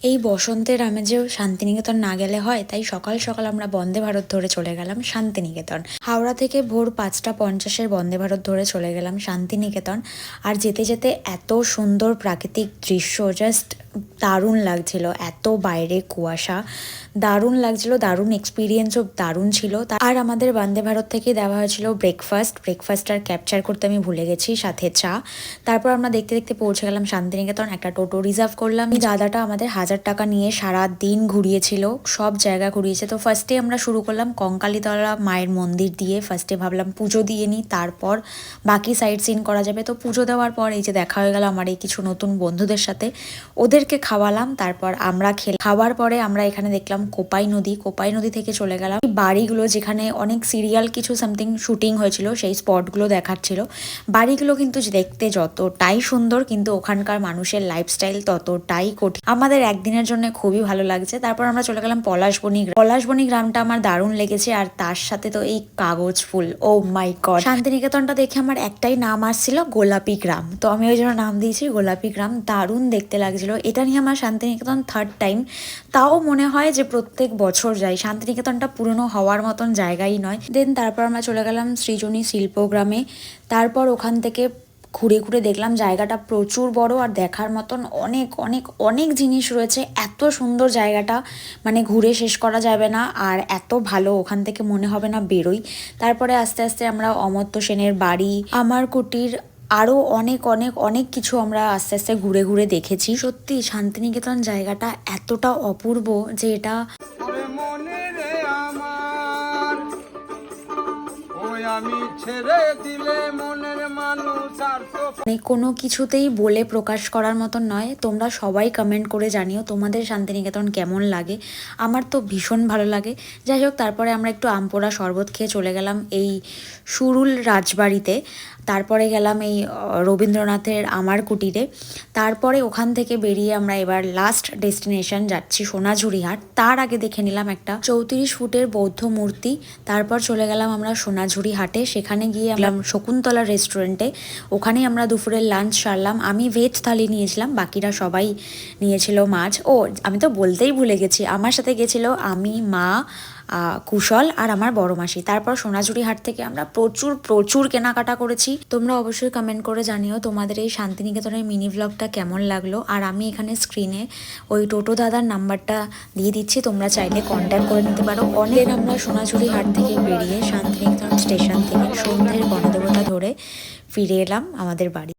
এই বসন্তের আমেজেও শান্তিনিকেতন না গেলে হয়, তাই সকাল সকাল আমরা বন্দে ভারত ধরে চলে গেলাম শান্তিনিকেতন। হাওড়া থেকে ভোর 5:50 বন্দে ভারত ধরে চলে গেলাম শান্তিনিকেতন। আর যেতে যেতে এত সুন্দর প্রাকৃতিক দৃশ্য, জাস্ট দারুণ লাগছিল। এত বাইরে কুয়াশা, দারুণ লাগছিল, দারুণ এক্সপিরিয়েন্সও দারুণ ছিল। আর আমাদের বন্দে ভারত থেকে দেওয়া হয়েছিল ব্রেকফাস্ট আর ক্যাপচার করতে আমি ভুলে গেছি, সাথে চা। তারপর আমরা দেখতে দেখতে পৌঁছে গেলাম শান্তিনিকেতন। একটা টোটো রিজার্ভ করলাম। দাদাটা আমাদের 1000 টাকা নিয়ে সারা দিন ঘুরিয়েছিল, সব জায়গা ঘুরিয়েছে। তো ফার্স্টে আমরা শুরু করলাম কঙ্কালীতলা মায়ের মন্দির দিয়ে। ফার্স্টে ভাবলাম পুজো দিয়ে নিই, তারপর বাকি সাইট সিন করা যাবে। তো পুজো দেওয়ার পর এই যে দেখা হয়ে গেল আমার এই কিছু নতুন বন্ধুদের সাথে, ওদেরকে খাওয়ালাম। তারপর আমরা খাওয়ার পরে আমরা এখানে দেখলাম কোপাই নদী থেকে চলে গেলাম বাড়িগুলো, যেখানে অনেক সিরিয়াল কিছু সামথিং শুটিং হয়েছিল, সেই স্পটগুলো দেখাচ্ছিল। বাড়িগুলো কিন্তু দেখতে যতটাই সুন্দর, কিন্তু ওখানকার মানুষের লাইফস্টাইল ততটাই কঠিন। আমাদের একদিনের জন্য খুবই ভালো লাগছে। তারপর আমরা চলে গেলাম পলাশবনি গ্রামটা আমার দারুণ লেগেছে। আর তার সাথে তো এই কাগজ ফুল, ও মাই গড। শান্তিনিকেতনটা দেখে আমার একটাই নাম আসছিল, গোলাপি গ্রাম। তো আমি ওই জন্য নাম দিয়েছি গোলাপি গ্রাম। দারুণ দেখতে লাগছিল। এটা নিয়ে আমার শান্তিনিকেতন 3rd টাইম। তাও মনে হয় যে প্রত্যেক বছর যাই। শান্তিনিকেতনটা পুরনো হওয়ার মতন জায়গাই নয়। দেন তারপর আমরা চলে গেলাম সৃজনী শিল্পগ্রামে। তারপর ওখান থেকে ঘুরে ঘুরে দেখলাম জায়গাটা প্রচুর বড়, আর দেখার মতন অনেক অনেক অনেক জিনিস রয়েছে। এত সুন্দর জায়গাটা, মানে ঘুরে শেষ করা যাবে না। আর এত ভালো, ওখান থেকে মনে হবে না বেরোই। তারপরে আস্তে আস্তে আমরা অমর্ত্য সেনের বাড়ি, আমার কুটির, আরও অনেক অনেক অনেক কিছু আমরা আস্তে আস্তে ঘুরে ঘুরে দেখেছি। সত্যি শান্তিনিকেতন জায়গাটা এতটা অপূর্ব যে এটা আমি ছেড়ে দিলে মনের মানুষ আর মানে কোনো কিছুতেই বলে প্রকাশ করার মতন নয়। তোমরা সবাই কমেন্ট করে জানিও তোমাদের শান্তিনিকেতন কেমন লাগে। আমার তো ভীষণ ভালো লাগে। যাই হোক, তারপরে আমরা একটু আমপোড়া শরবত খেয়ে চলে গেলাম এই সুরুল রাজবাড়িতে। তারপরে গেলাম এই রবীন্দ্রনাথের আমার কুটিরে। তারপরে ওখান থেকে বেরিয়ে আমরা এবার লাস্ট ডেস্টিনেশন যাচ্ছি সোনাঝুরিহাট। তার আগে দেখে নিলাম একটা 34 ফুটের বৌদ্ধ মূর্তি। তারপর চলে গেলাম আমরা সোনাঝুরিহাটে। সেখানে গিয়ে আমরা শকুন্তলা রেস্টুরেন্টে, ওখানেই আমরা দুপুরের লাঞ্চ সারলাম। আমি ভেজ থালি নিয়েছিলাম, বাকিরা সবাই নিয়েছিল মাছ। ও আমি তো বলতেই ভুলে গেছি, আমার সাথে গেছিল আমি, মা, কুশল আর আমার বড় মাসি। তারপর সোনাঝুরিহাট থেকে আমরা প্রচুর প্রচুর কেনাকাটা করেছি। তোমরা অবশ্যই কমেন্ট করে জানিও তোমাদের এই শান্তিনিকেতনের মিনি ব্লগটা কেমন লাগলো। আর আমি এখানে স্ক্রিনে ওই টোটো দাদার নাম্বারটা দিয়ে দিচ্ছি, তোমরা চাইলে কন্ট্যাক্ট করে নিতে পারো। অনেক আমরা সোনাঝুরিহাট থেকে বেরিয়ে শান্তিনিকেতন স্টেশন থেকে সন্ধ্যের গণদেবতা ধরে ফিরে এলাম আমাদের বাড়ি।